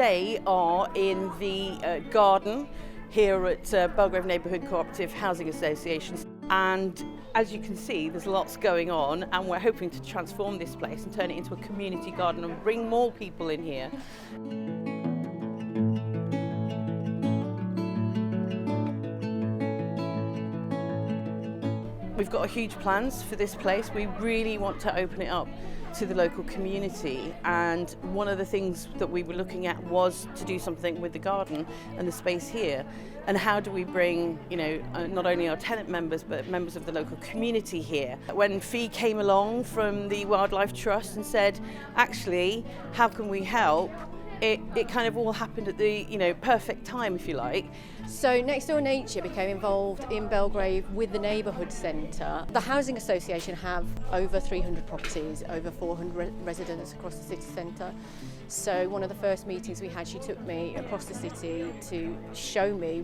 today are in the garden here at Belgrave Neighbourhood Cooperative Housing Association, and as you can see there's lots going on, and we're hoping to transform this place and turn it into a community garden and bring more people in here. We've got huge plans for this place. We really want to open it up to the local community, and one of the things that we were looking at was to do something with the garden and the space here, and how do we bring, not only our tenant members but members of the local community here. When Fee came along from the Wildlife Trust and said, actually, how can we help? It kind of all happened at the perfect time, if you like. So Nextdoor Nature became involved in Belgrave with the Neighbourhood Centre. The Housing Association have over 300 properties, over 400 residents across the city centre. So one of the first meetings we had, she took me across the city to show me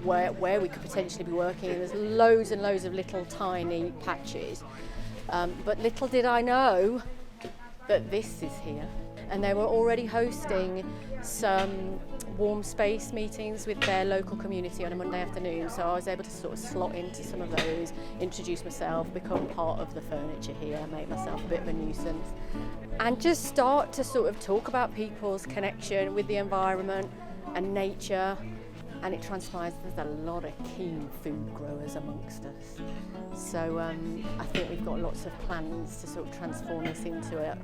where we could potentially be working. And there's loads and loads of little tiny patches. But little did I know that this is here. And they were already hosting some warm space meetings with their local community on a Monday afternoon, so I was able to sort of slot into some of those, introduce myself, become part of the furniture here, make myself a bit of a nuisance, and just start to sort of talk about people's connection with the environment and nature. And it transpires there's a lot of keen food growers amongst us. So I think we've got lots of plans to sort of transform this into a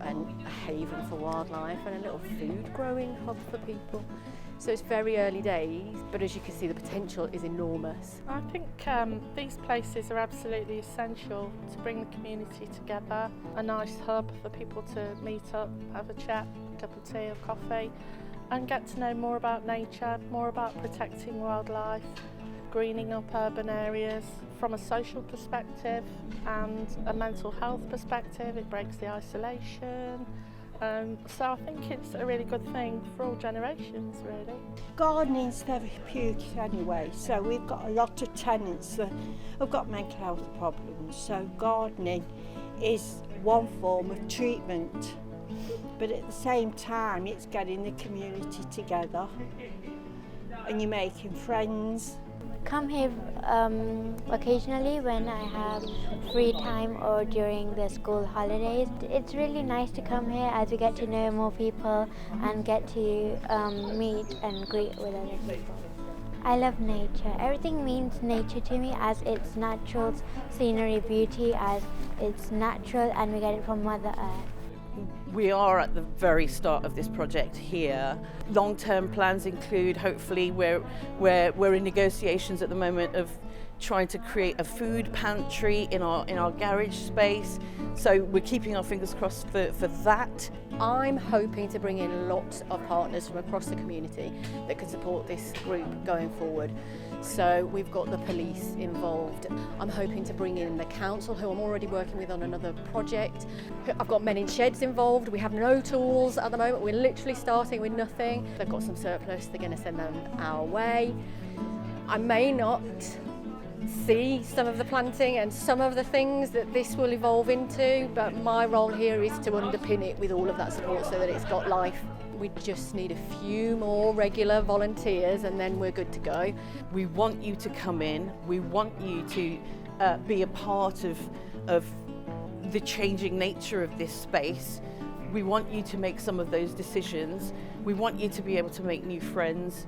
haven for wildlife and a little food growing hub for people. So it's very early days, but as you can see, the potential is enormous. I think these places are absolutely essential to bring the community together. A nice hub for people to meet up, have a chat, a cup of tea or coffee, and get to know more about nature, more about protecting wildlife, greening up urban areas. From a social perspective and a mental health perspective, it breaks the isolation. So I think it's a really good thing for all generations, really. Gardening's therapeutic anyway, so we've got a lot of tenants that have got mental health problems, so gardening is one form of treatment. But at the same time, it's getting the community together and you're making friends. Come here occasionally when I have free time or during the school holidays. It's really nice to come here as we get to know more people and get to meet and greet with other people. I love nature. Everything means nature to me, as it's natural scenery, beauty, as it's natural and we get it from Mother Earth. We are at the very start of this project here. Long-term plans include, hopefully, we're in negotiations at the moment of trying to create a food pantry in our garage space. So we're keeping our fingers crossed for that. I'm hoping to bring in lots of partners from across the community that can support this group going forward. So we've got the police involved. I'm hoping to bring in the council, who I'm already working with on another project. I've got men in sheds involved. We have no tools at the moment. We're literally starting with nothing. They've got some surplus. They're going to send them our way. I may not see some of the planting and some of the things that this will evolve into, but my role here is to underpin it with all of that support so that it's got life. We just need a few more regular volunteers and then we're good to go. We want you to come in, we want you to be a part of the changing nature of this space. We want you to make some of those decisions. We want you to be able to make new friends.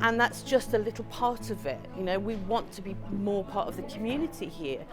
And that's just a little part of it. We want to be more part of the community here.